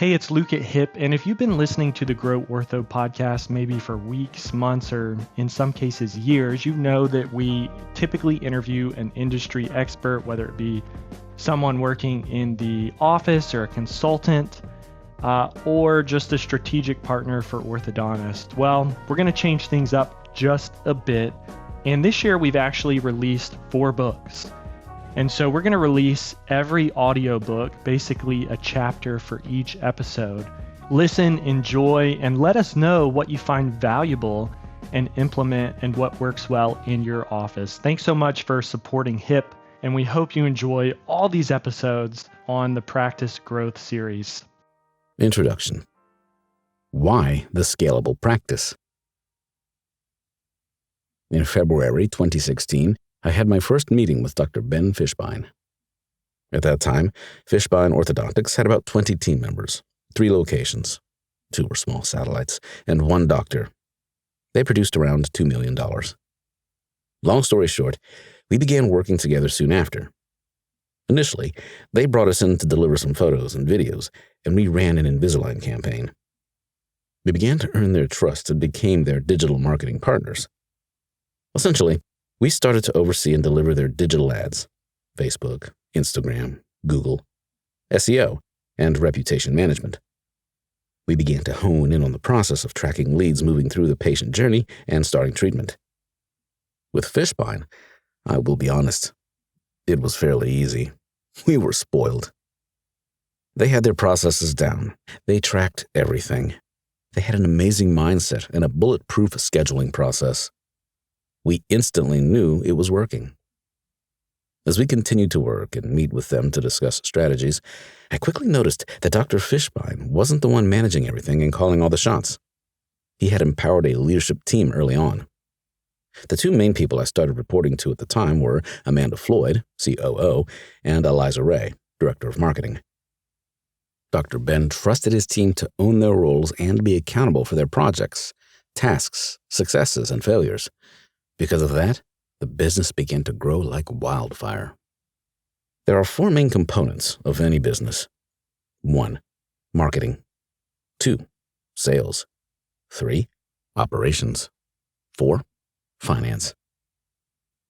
Hey, it's Luke at HIP, and if you've been listening to the Grow Ortho podcast maybe for weeks, months, or in some cases years, you know that we typically interview an industry expert, whether it be someone working in the office or a consultant, or just a strategic partner for orthodontists. Well, we're going to change things up just a bit, and this year we've actually released 4 books. And so we're going to release every audiobook, basically a chapter for each episode. Listen, enjoy, and let us know what you find valuable and implement and what works well in your office. Thanks so much for supporting HIP, and we hope you enjoy all these episodes on the Practice Growth series. Introduction. Why the Scalable Practice? In February 2016, I had my first meeting with Dr. Ben Fishbein. At that time, Fishbein Orthodontics had about 20 team members, 3 locations, 2 were small satellites, and 1 doctor. They produced around $2 million. Long story short, we began working together soon after. Initially, they brought us in to deliver some photos and videos, and we ran an Invisalign campaign. We began to earn their trust and became their digital marketing partners. Essentially, we started to oversee and deliver their digital ads, Facebook, Instagram, Google, SEO, and reputation management. We began to hone in on the process of tracking leads moving through the patient journey and starting treatment. With Fishbein, I will be honest, it was fairly easy. We were spoiled. They had their processes down. They tracked everything. They had an amazing mindset and a bulletproof scheduling process. We instantly knew it was working. As we continued to work and meet with them to discuss strategies, I quickly noticed that Dr. Fishbein wasn't the one managing everything and calling all the shots. He had empowered a leadership team early on. The 2 main people I started reporting to at the time were Amanda Floyd, COO, and Eliza Ray, Director of Marketing. Dr. Ben trusted his team to own their roles and be accountable for their projects, tasks, successes, and failures. Because of that, the business began to grow like wildfire. There are 4 main components of any business. 1. Marketing. 2. Sales. 3. Operations. 4. Finance.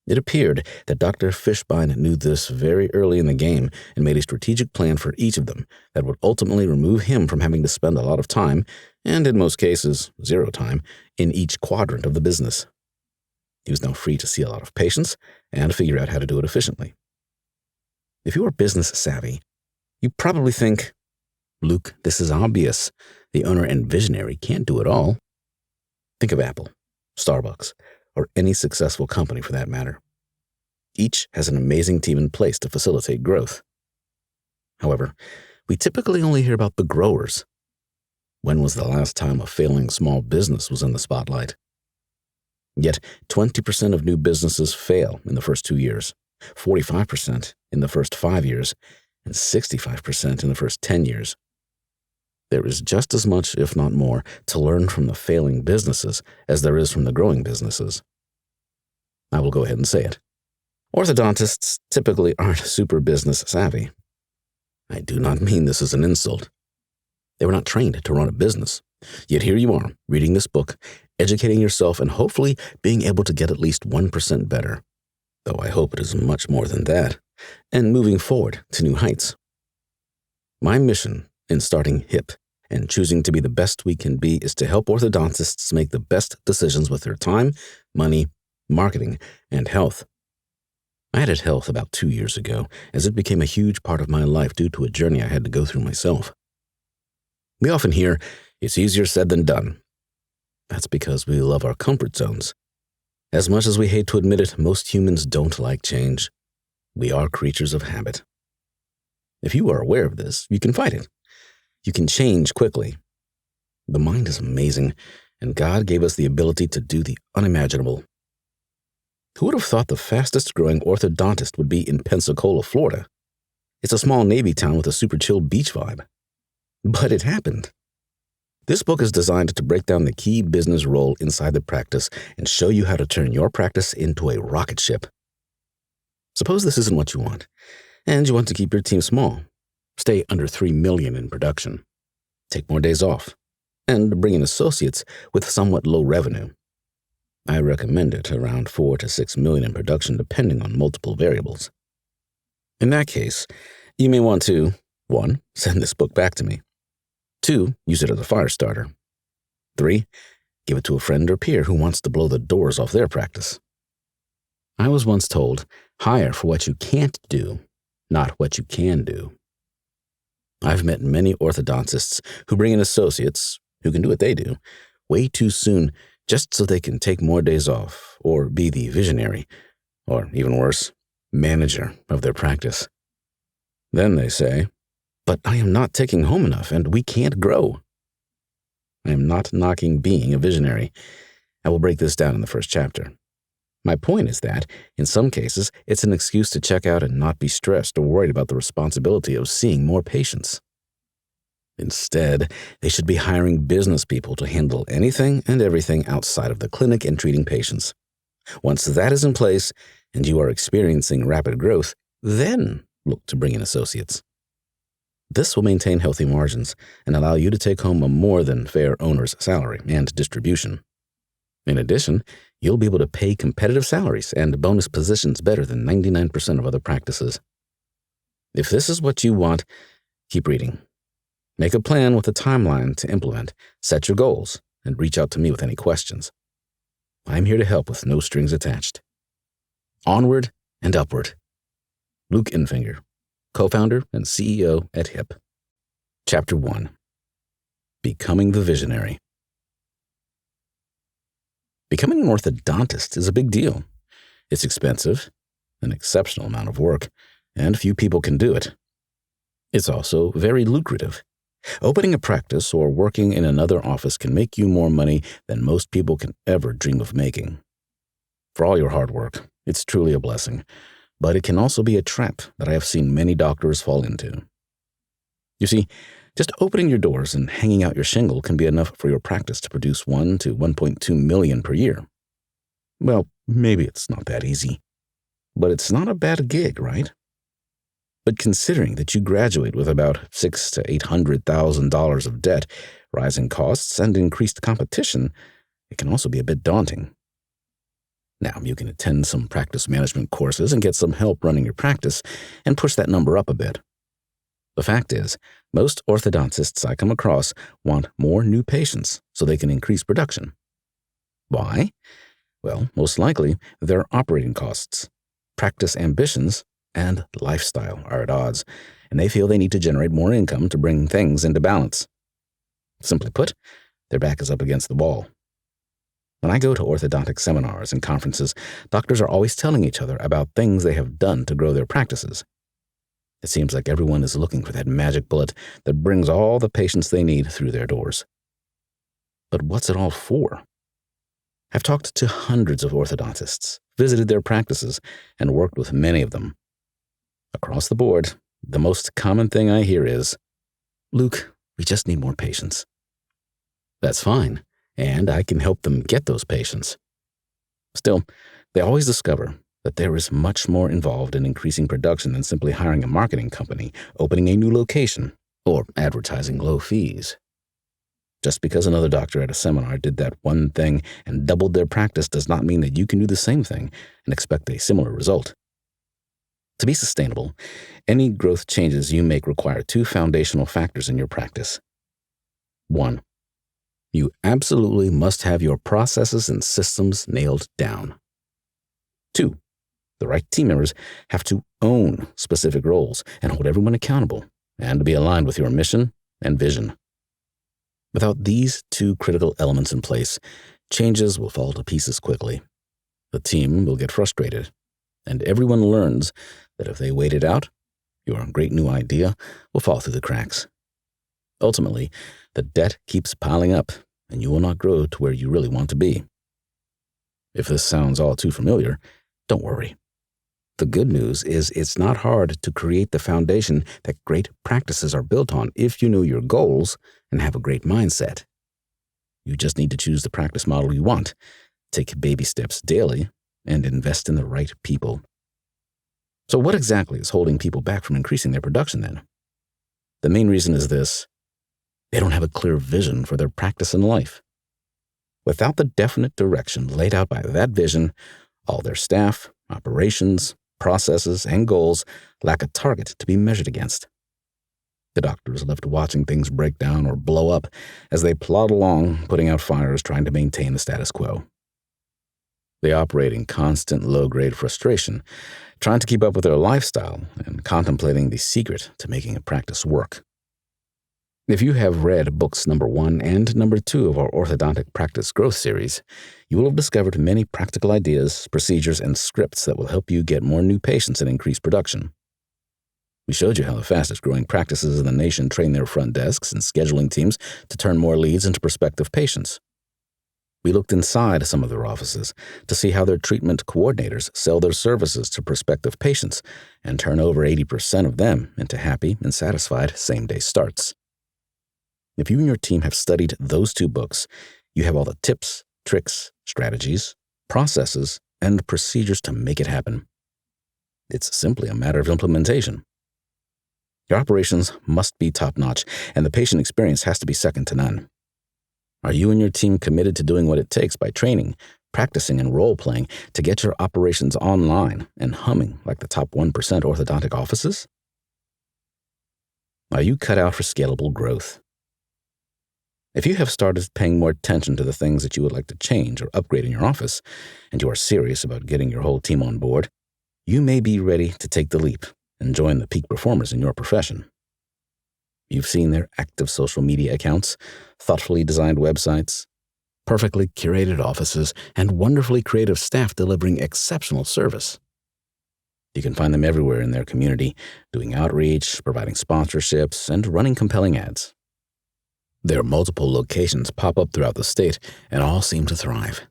It appeared that Dr. Fishbein knew this very early in the game and made a strategic plan for each of them that would ultimately remove him from having to spend a lot of time, and in most cases, 0 time, in each quadrant of the business. He was now free to see a lot of patients and figure out how to do it efficiently. If you are business savvy, you probably think, Luke, this is obvious. The owner and visionary can't do it all. Think of Apple, Starbucks, or any successful company for that matter. Each has an amazing team in place to facilitate growth. However, we typically only hear about the growers. When was the last time a failing small business was in the spotlight? Yet 20% of new businesses fail in the first 2 years, 45% in the first 5 years, and 65% in the first 10 years. There is just as much, if not more, to learn from the failing businesses as there is from the growing businesses. I will go ahead and say it. Orthodontists typically aren't super business savvy. I do not mean this as an insult. They were not trained to run a business. Yet here you are, reading this book, educating yourself, and hopefully being able to get at least 1% better, though I hope it is much more than that, and moving forward to new heights. My mission in starting HIP and choosing to be the best we can be is to help orthodontists make the best decisions with their time, money, marketing, and health. I added health about 2 years ago, as it became a huge part of my life due to a journey I had to go through myself. We often hear, it's easier said than done. That's because we love our comfort zones. As much as we hate to admit it, most humans don't like change. We are creatures of habit. If you are aware of this, you can fight it. You can change quickly. The mind is amazing, and God gave us the ability to do the unimaginable. Who would have thought the fastest growing orthodontist would be in Pensacola, Florida? It's a small Navy town with a super chill beach vibe. But it happened. This book is designed to break down the key business role inside the practice and show you how to turn your practice into a rocket ship. Suppose this isn't what you want, and you want to keep your team small. Stay under $3 million in production. take more days off, and bring in associates with somewhat low revenue. I recommend it around 4 to 6 million in production depending on multiple variables. In that case, you may want to 1. Send this book back to me. 2. Use it as a fire starter. 3. Give it to a friend or peer who wants to blow the doors off their practice. I was once told, hire for what you can't do, not what you can do. I've met many orthodontists who bring in associates, who can do what they do, way too soon just so they can take more days off or be the visionary, or even worse, manager of their practice. Then they say, but I am not taking home enough and we can't grow. I am not knocking being a visionary. I will break this down in the first chapter. My point is that, in some cases, it's an excuse to check out and not be stressed or worried about the responsibility of seeing more patients. Instead, they should be hiring business people to handle anything and everything outside of the clinic and treating patients. Once that is in place and you are experiencing rapid growth, then look to bring in associates. This will maintain healthy margins and allow you to take home a more than fair owner's salary and distribution. In addition, you'll be able to pay competitive salaries and bonus positions better than 99% of other practices. If this is what you want, keep reading. Make a plan with a timeline to implement, set your goals, and reach out to me with any questions. I'm here to help with no strings attached. Onward and upward. Luke Infinger, co-founder and CEO at HIP. Chapter 1. Becoming the Visionary. Becoming an orthodontist is a big deal. It's expensive, an exceptional amount of work, and few people can do it. It's also very lucrative. Opening a practice or working in another office can make you more money than most people can ever dream of making. For all your hard work, it's truly a blessing, but it can also be a trap that I have seen many doctors fall into. You see, just opening your doors and hanging out your shingle can be enough for your practice to produce 1 to 1.2 million per year. Well, maybe it's not that easy, but it's not a bad gig, right? But considering that you graduate with about $600,000 to $800,000 of debt, rising costs, and increased competition, it can also be a bit daunting. Now, you can attend some practice management courses and get some help running your practice and push that number up a bit. The fact is, most orthodontists I come across want more new patients so they can increase production. Why? Well, most likely, their operating costs, practice ambitions, and lifestyle are at odds, and they feel they need to generate more income to bring things into balance. Simply put, their back is up against the wall. When I go to orthodontic seminars and conferences, doctors are always telling each other about things they have done to grow their practices. It seems like everyone is looking for that magic bullet that brings all the patients they need through their doors. But what's it all for? I've talked to hundreds of orthodontists, visited their practices, and worked with many of them. Across the board, the most common thing I hear is, "Luke, we just need more patients." That's fine, and I can help them get those patients. Still, they always discover that there is much more involved in increasing production than simply hiring a marketing company, opening a new location, or advertising low fees. Just because another doctor at a seminar did that one thing and doubled their practice does not mean that you can do the same thing and expect a similar result. To be sustainable, any growth changes you make require 2 foundational factors in your practice. 1. You absolutely must have your processes and systems nailed down. 2. The right team members have to own specific roles and hold everyone accountable and be aligned with your mission and vision. Without these 2 critical elements in place, changes will fall to pieces quickly. The team will get frustrated, and everyone learns that if they wait it out, your great new idea will fall through the cracks. Ultimately, the debt keeps piling up, and you will not grow to where you really want to be. If this sounds all too familiar, don't worry. The good news is it's not hard to create the foundation that great practices are built on if you know your goals and have a great mindset. You just need to choose the practice model you want, take baby steps daily, and invest in the right people. So what exactly is holding people back from increasing their production then? The main reason is this: They don't have a clear vision for their practice in life. Without the definite direction laid out by that vision, all their staff, operations, processes, and goals lack a target to be measured against. The doctor is left watching things break down or blow up as they plod along, putting out fires trying to maintain the status quo. They operate in constant low-grade frustration, trying to keep up with their lifestyle and contemplating the secret to making a practice work. If you have read books number 1 and number 2 of our Orthodontic Practice Growth series, you will have discovered many practical ideas, procedures, and scripts that will help you get more new patients and increase production. We showed you how the fastest-growing practices in the nation train their front desks and scheduling teams to turn more leads into prospective patients. We looked inside some of their offices to see how their treatment coordinators sell their services to prospective patients and turn over 80% of them into happy and satisfied same-day starts. If you and your team have studied those 2 books, you have all the tips, tricks, strategies, processes, and procedures to make it happen. It's simply a matter of implementation. Your operations must be top-notch, and the patient experience has to be second to none. Are you and your team committed to doing what it takes by training, practicing, and role-playing to get your operations online and humming like the top 1% orthodontic offices? Are you cut out for scalable growth? If you have started paying more attention to the things that you would like to change or upgrade in your office, and you are serious about getting your whole team on board, you may be ready to take the leap and join the peak performers in your profession. You've seen their active social media accounts, thoughtfully designed websites, perfectly curated offices, and wonderfully creative staff delivering exceptional service. You can find them everywhere in their community, doing outreach, providing sponsorships, and running compelling ads. Their multiple locations pop up throughout the state, and all seem to thrive.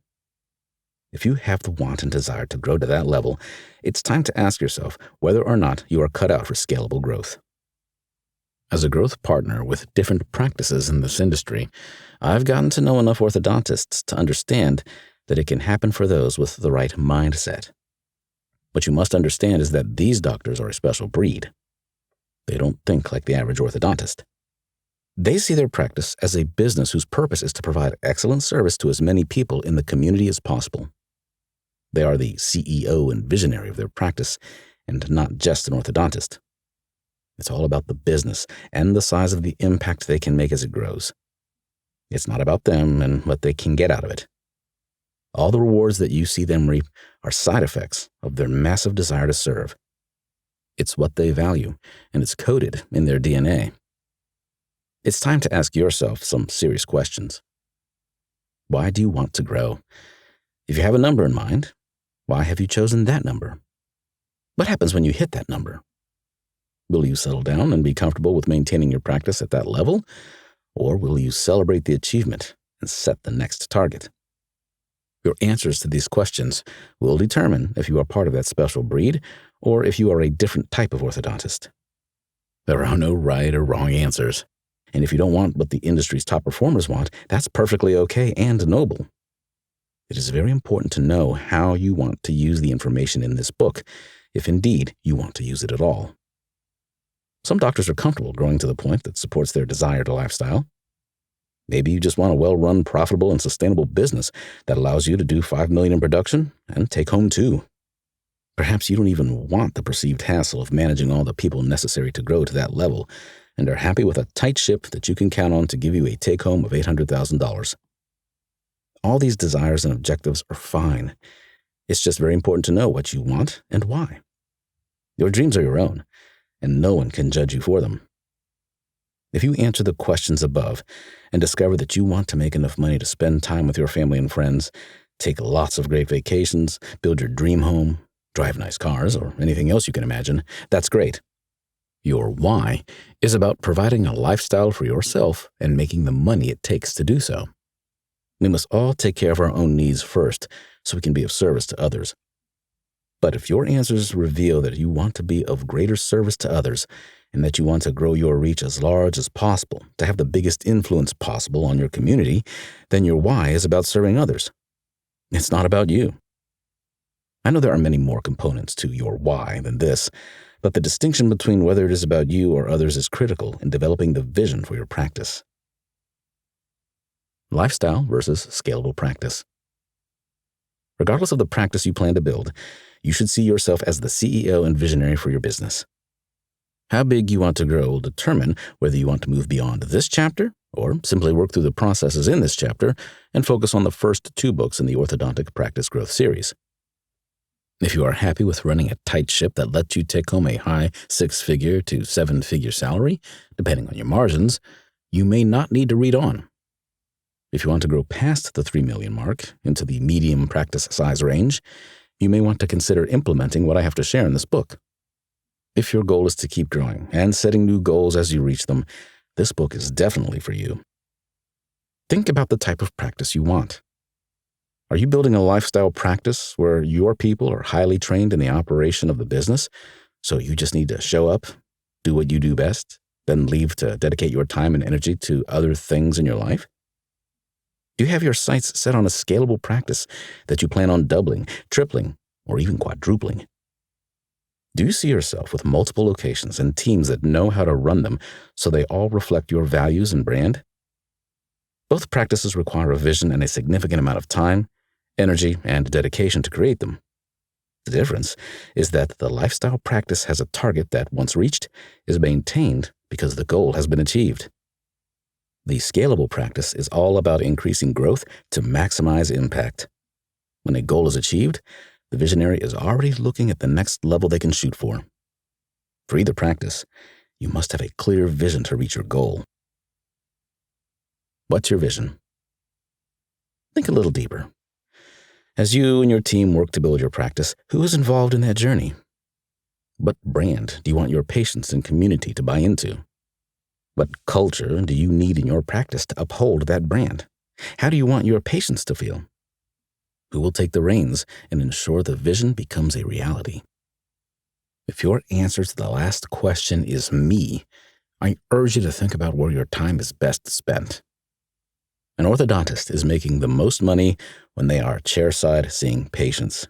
If you have the want and desire to grow to that level, it's time to ask yourself whether or not you are cut out for scalable growth. As a growth partner with different practices in this industry, I've gotten to know enough orthodontists to understand that it can happen for those with the right mindset. What you must understand is that these doctors are a special breed. They don't think like the average orthodontist. They see their practice as a business whose purpose is to provide excellent service to as many people in the community as possible. They are the CEO and visionary of their practice, and not just an orthodontist. It's all about the business and the size of the impact they can make as it grows. It's not about them and what they can get out of it. All the rewards that you see them reap are side effects of their massive desire to serve. It's what they value, and it's coded in their DNA. It's time to ask yourself some serious questions. Why do you want to grow? If you have a number in mind, why have you chosen that number? What happens when you hit that number? Will you settle down and be comfortable with maintaining your practice at that level? Or will you celebrate the achievement and set the next target? Your answers to these questions will determine if you are part of that special breed or if you are a different type of orthodontist. There are no right or wrong answers. And if you don't want what the industry's top performers want, that's perfectly okay and noble. It is very important to know how you want to use the information in this book, if indeed you want to use it at all. Some doctors are comfortable growing to the point that supports their desired lifestyle. Maybe you just want a well-run, profitable, and sustainable business that allows you to do $5 million in production and take home $2 million. Perhaps you don't even want the perceived hassle of managing all the people necessary to grow to that level and are happy with a tight ship that you can count on to give you a take-home of $800,000. All these desires and objectives are fine. It's just very important to know what you want and why. Your dreams are your own, and no one can judge you for them. If you answer the questions above and discover that you want to make enough money to spend time with your family and friends, take lots of great vacations, build your dream home, drive nice cars, or anything else you can imagine, that's great. Your why is about providing a lifestyle for yourself and making the money it takes to do so. We must all take care of our own needs first so we can be of service to others. But if your answers reveal that you want to be of greater service to others and that you want to grow your reach as large as possible to have the biggest influence possible on your community, then your why is about serving others. It's not about you. I know there are many more components to your why than this, but the distinction between whether it is about you or others is critical in developing the vision for your practice. Lifestyle versus scalable practice. Regardless of the practice you plan to build, you should see yourself as the CEO and visionary for your business. How big you want to grow will determine whether you want to move beyond this chapter or simply work through the processes in this chapter and focus on the first 2 books in the Orthodontic Practice Growth series. If you are happy with running a tight ship that lets you take home a high 6-figure to 7-figure salary, depending on your margins, you may not need to read on. If you want to grow past the 3 million mark into the medium practice size range, you may want to consider implementing what I have to share in this book. If your goal is to keep growing and setting new goals as you reach them, this book is definitely for you. Think about the type of practice you want. Are you building a lifestyle practice where your people are highly trained in the operation of the business, so you just need to show up, do what you do best, then leave to dedicate your time and energy to other things in your life? Do you have your sights set on a scalable practice that you plan on doubling, tripling, or even quadrupling? Do you see yourself with multiple locations and teams that know how to run them so they all reflect your values and brand? Both practices require a vision and a significant amount of time, energy, and dedication to create them. The difference is that the lifestyle practice has a target that, once reached, is maintained because the goal has been achieved. The scalable practice is all about increasing growth to maximize impact. When a goal is achieved, the visionary is already looking at the next level they can shoot for. For either practice, you must have a clear vision to reach your goal. What's your vision? Think a little deeper. As you and your team work to build your practice, who is involved in that journey? What brand do you want your patients and community to buy into? What culture do you need in your practice to uphold that brand? How do you want your patients to feel? Who will take the reins and ensure the vision becomes a reality? If your answer to the last question is me, I urge you to think about where your time is best spent. An orthodontist is making the most money when they are chairside seeing patients.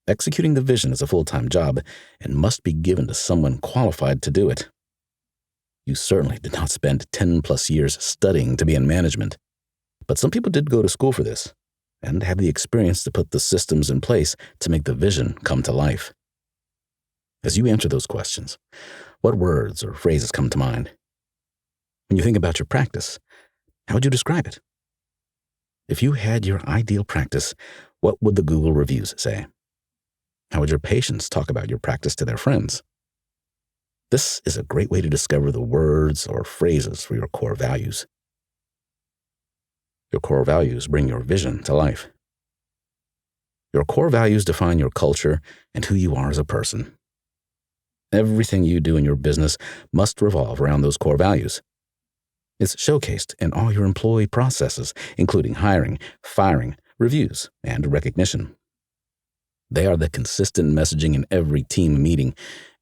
Executing the vision is a full-time job and must be given to someone qualified to do it. You certainly did not spend 10+ years studying to be in management, but some people did go to school for this and have the experience to put the systems in place to make the vision come to life. As you answer those questions, what words or phrases come to mind? When you think about your practice, how would you describe it? If you had your ideal practice, what would the Google reviews say? How would your patients talk about your practice to their friends? This is a great way to discover the words or phrases for your core values. Your core values bring your vision to life. Your core values define your culture and who you are as a person. Everything you do in your business must revolve around those core values. It's showcased in all your employee processes, including hiring, firing, reviews, and recognition. They are the consistent messaging in every team meeting,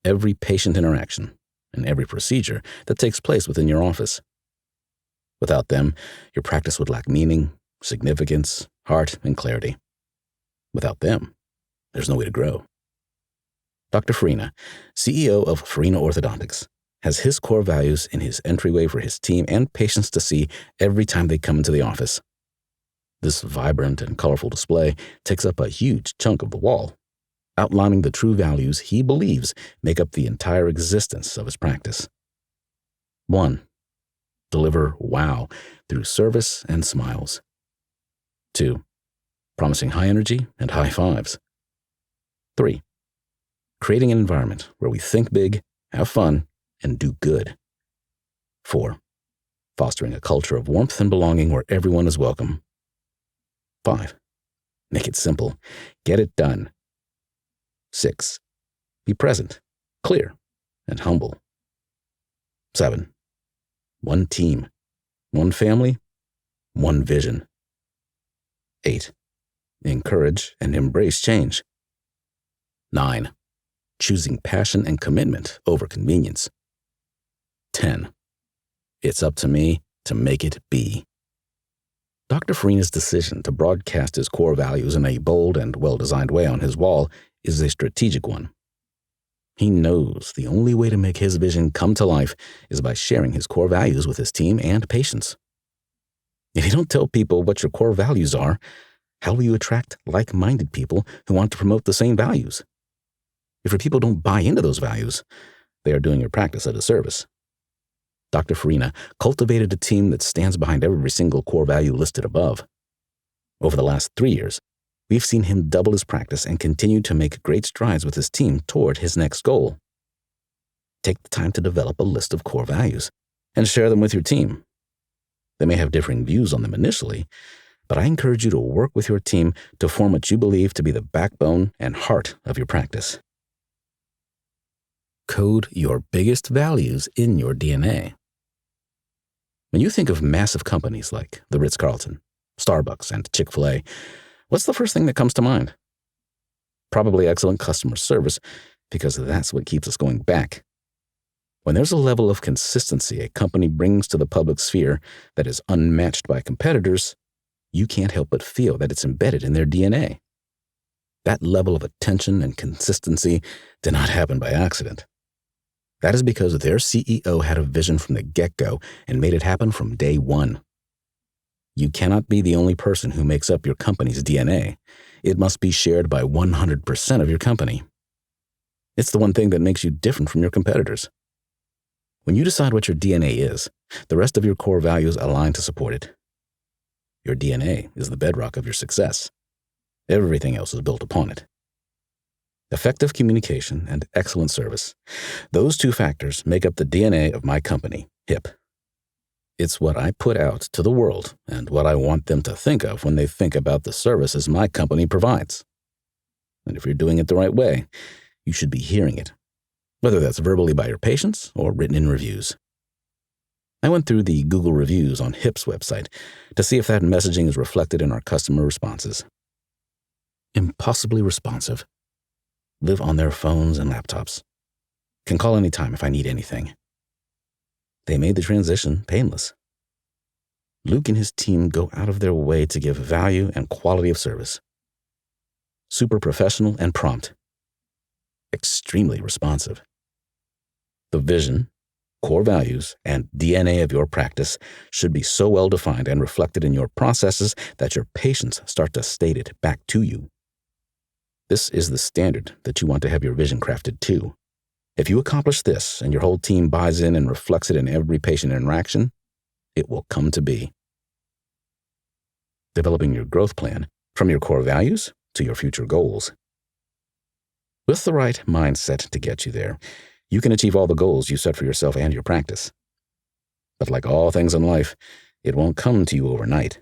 every patient interaction, and every procedure that takes place within your office. Without them, your practice would lack meaning, significance, heart, and clarity. Without them, there's no way to grow. Dr. Farina, CEO of Farina Orthodontics, has his core values in his entryway for his team and patients to see every time they come into the office. This vibrant and colorful display takes up a huge chunk of the wall, outlining the true values he believes make up the entire existence of his practice. 1. Deliver wow through service and smiles. 2. Promising high energy and high fives. 3. Creating an environment where we think big, have fun, and do good. 4. Fostering a culture of warmth and belonging where everyone is welcome. 5. Make it simple. Get it done. 6. Be present, clear, and humble. 7. One team, one family, one vision. 8. Encourage and embrace change. 9. Choosing passion and commitment over convenience. 10. It's up to me to make it be. Dr. Farina's decision to broadcast his core values in a bold and well-designed way on his wall is a strategic one. He knows the only way to make his vision come to life is by sharing his core values with his team and patients. If you don't tell people what your core values are, how will you attract like-minded people who want to promote the same values? If your people don't buy into those values, they are doing your practice a disservice. Dr. Farina cultivated a team that stands behind every single core value listed above. Over the last 3 years, we've seen him double his practice and continue to make great strides with his team toward his next goal. Take the time to develop a list of core values and share them with your team. They may have differing views on them initially, but I encourage you to work with your team to form what you believe to be the backbone and heart of your practice. Code your biggest values in your DNA. When you think of massive companies like the Ritz-Carlton, Starbucks, and Chick-fil-A, what's the first thing that comes to mind? Probably excellent customer service, because that's what keeps us going back. When there's a level of consistency a company brings to the public sphere that is unmatched by competitors, you can't help but feel that it's embedded in their DNA. That level of attention and consistency did not happen by accident. That is because their CEO had a vision from the get-go and made it happen from day one. You cannot be the only person who makes up your company's DNA. It must be shared by 100% of your company. It's the one thing that makes you different from your competitors. When you decide what your DNA is, the rest of your core values align to support it. Your DNA is the bedrock of your success. Everything else is built upon it. Effective communication and excellent service. Those two factors make up the DNA of my company, HIP. It's what I put out to the world and what I want them to think of when they think about the services my company provides. And if you're doing it the right way, you should be hearing it, whether that's verbally by your patients or written in reviews. I went through the Google reviews on HIP's website to see if that messaging is reflected in our customer responses. Impossibly responsive. Live on their phones and laptops. Can call anytime if I need anything. They made the transition painless. Luke and his team go out of their way to give value and quality of service. Super professional and prompt. Extremely responsive. The vision, core values, and DNA of your practice should be so well defined and reflected in your processes that your patients start to state it back to you. This is the standard that you want to have your vision crafted to. If you accomplish this and your whole team buys in and reflects it in every patient interaction, it will come to be. Developing your growth plan from your core values to your future goals. With the right mindset to get you there, you can achieve all the goals you set for yourself and your practice. But like all things in life, it won't come to you overnight.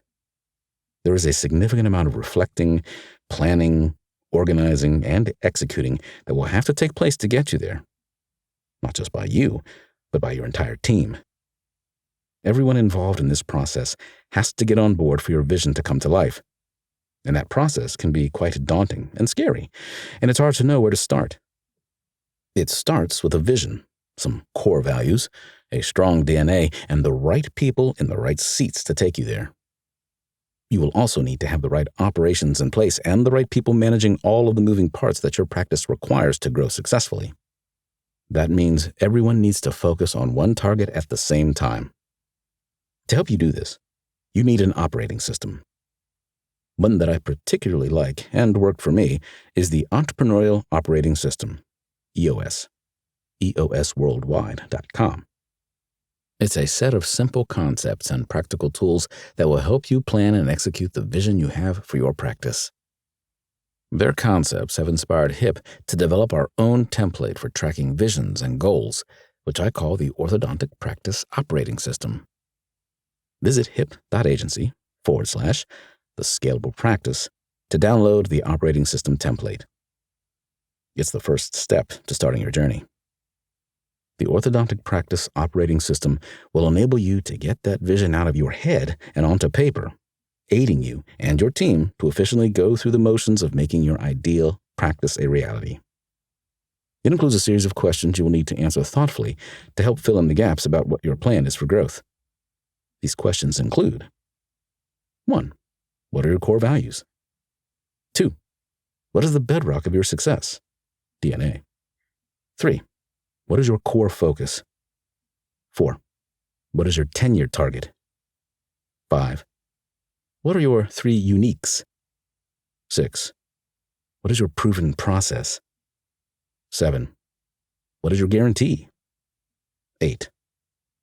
There is a significant amount of reflecting, planning, organizing, and executing that will have to take place to get you there. Not just by you, but by your entire team. Everyone involved in this process has to get on board for your vision to come to life. And that process can be quite daunting and scary, and it's hard to know where to start. It starts with a vision, some core values, a strong DNA, and the right people in the right seats to take you there. You will also need to have the right operations in place and the right people managing all of the moving parts that your practice requires to grow successfully. That means everyone needs to focus on one target at the same time. To help you do this, you need an operating system. One that I particularly like and worked for me is the Entrepreneurial Operating System, EOS, eosworldwide.com. It's a set of simple concepts and practical tools that will help you plan and execute the vision you have for your practice. Their concepts have inspired HIP to develop our own template for tracking visions and goals, which I call the Orthodontic Practice Operating System. Visit hip.agency/the Scalable Practice to download the operating system template. It's the first step to starting your journey. The Orthodontic Practice Operating System will enable you to get that vision out of your head and onto paper, aiding you and your team to efficiently go through the motions of making your ideal practice a reality. It includes a series of questions you will need to answer thoughtfully to help fill in the gaps about what your plan is for growth. These questions include: 1. What are your core values? 2. What is the bedrock of your success? DNA. 3. What is your core focus? 4. What is your 10-year target? 5. What are your 3 uniques? 6. What is your proven process? 7. What is your guarantee? 8.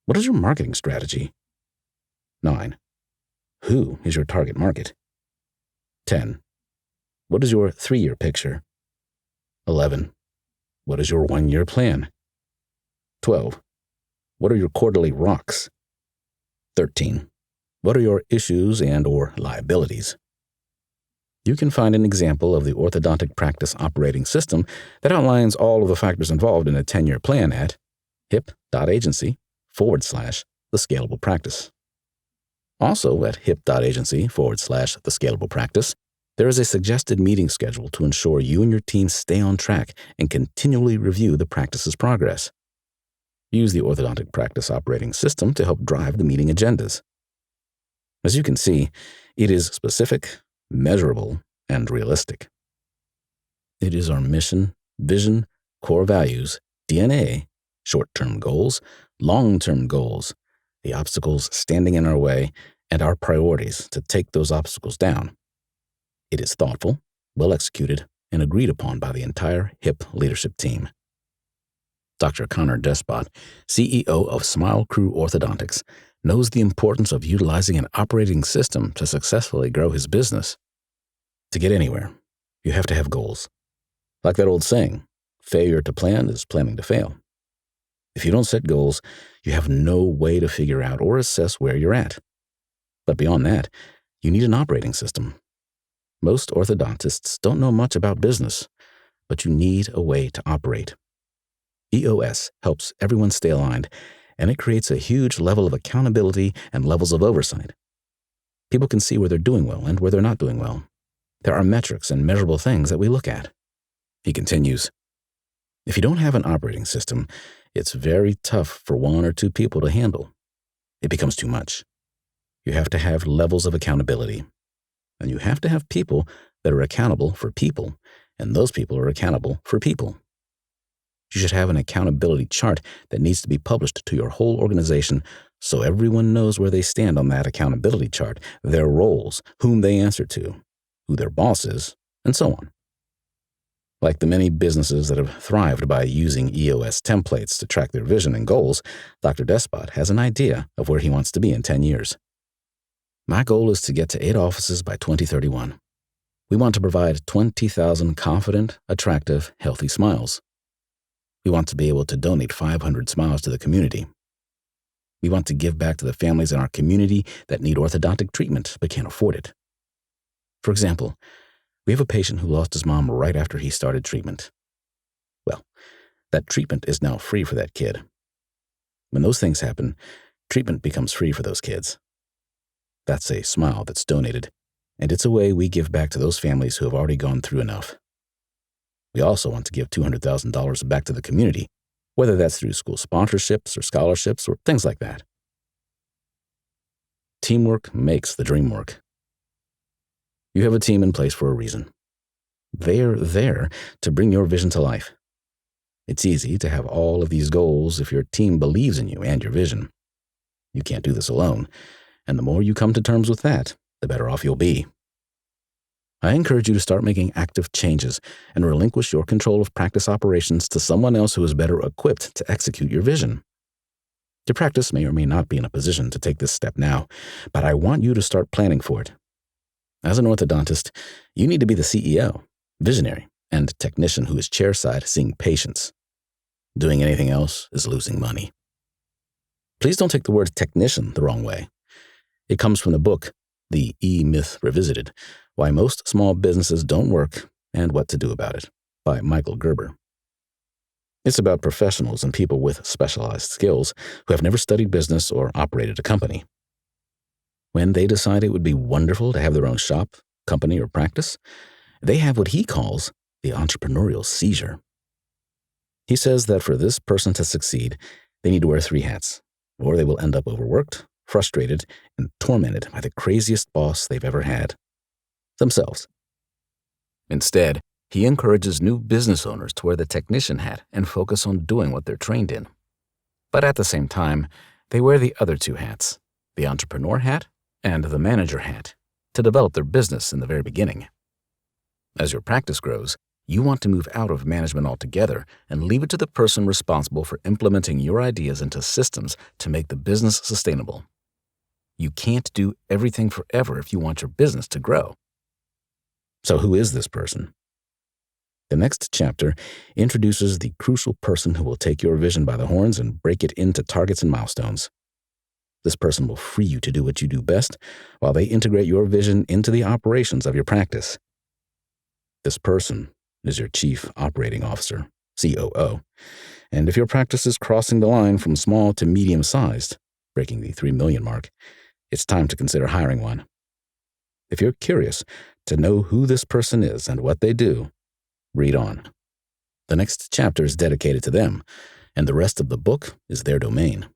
What is your marketing strategy? 9. Who is your target market? 10. What is your 3-year picture? 11. What is your 1-year plan? 12. What are your quarterly rocks? 13. What are your issues and/or liabilities? You can find an example of the orthodontic practice operating system that outlines all of the factors involved in a 10-year plan at hip.agency/the scalable practice. Also at hip.agency/the scalable practice, there is a suggested meeting schedule to ensure you and your team stay on track and continually review the practice's progress. Use the orthodontic practice operating system to help drive the meeting agendas. As you can see, it is specific, measurable, and realistic. It is our mission, vision, core values, DNA, short-term goals, long-term goals, the obstacles standing in our way, and our priorities to take those obstacles down. It is thoughtful, well executed, and agreed upon by the entire HIP leadership team. Dr. Connor Despot, CEO of Smile Crew Orthodontics, knows the importance of utilizing an operating system to successfully grow his business. To get anywhere, you have to have goals. Like that old saying, failure to plan is planning to fail. If you don't set goals, you have no way to figure out or assess where you're at. But beyond that, you need an operating system. Most orthodontists don't know much about business, but you need a way to operate. EOS helps everyone stay aligned, and it creates a huge level of accountability and levels of oversight. People can see where they're doing well and where they're not doing well. There are metrics and measurable things that we look at. He continues, if you don't have an operating system, it's very tough for 1 or 2 people to handle. It becomes too much. You have to have levels of accountability, and you have to have people that are accountable for people, and those people are accountable for people. You should have an accountability chart that needs to be published to your whole organization so everyone knows where they stand on that accountability chart, their roles, whom they answer to, who their boss is, and so on. Like the many businesses that have thrived by using EOS templates to track their vision and goals, Dr. Despot has an idea of where he wants to be in 10 years. My goal is to get to 8 offices by 2031. We want to provide 20,000 confident, attractive, healthy smiles. We want to be able to donate 500 smiles to the community. We want to give back to the families in our community that need orthodontic treatment but can't afford it. For example, we have a patient who lost his mom right after he started treatment. Well, that treatment is now free for that kid. When those things happen, treatment becomes free for those kids. That's a smile that's donated, and it's a way we give back to those families who have already gone through enough. We also want to give $200,000 back to the community, whether that's through school sponsorships or scholarships or things like that. Teamwork makes the dream work. You have a team in place for a reason. They're there to bring your vision to life. It's easy to have all of these goals if your team believes in you and your vision. You can't do this alone, and the more you come to terms with that, the better off you'll be. I encourage you to start making active changes and relinquish your control of practice operations to someone else who is better equipped to execute your vision. Your practice may or may not be in a position to take this step now, but I want you to start planning for it. As an orthodontist, you need to be the CEO, visionary, and technician who is chairside seeing patients. Doing anything else is losing money. Please don't take the word technician the wrong way. It comes from the book, The E-Myth Revisited, Why Most Small Businesses Don't Work and What to Do About It, by Michael Gerber. It's about professionals and people with specialized skills who have never studied business or operated a company. When they decide it would be wonderful to have their own shop, company, or practice, they have what he calls the entrepreneurial seizure. He says that for this person to succeed, they need to wear 3 hats, or they will end up overworked, frustrated, and tormented by the craziest boss they've ever had, themselves. Instead, he encourages new business owners to wear the technician hat and focus on doing what they're trained in. But at the same time, they wear the other 2 hats, the entrepreneur hat and the manager hat. to develop their business in the very beginning. As your practice grows, you want to move out of management altogether and leave it to the person responsible for implementing your ideas into systems to make the business sustainable. You can't do everything forever if you want your business to grow. So who is this person? The next chapter introduces the crucial person who will take your vision by the horns and break it into targets and milestones. This person will free you to do what you do best while they integrate your vision into the operations of your practice. This person is your Chief Operating Officer, COO. And if your practice is crossing the line from small to medium-sized, breaking the 3 million mark, it's time to consider hiring one. If you're curious to know who this person is and what they do, read on. The next chapter is dedicated to them, and the rest of the book is their domain.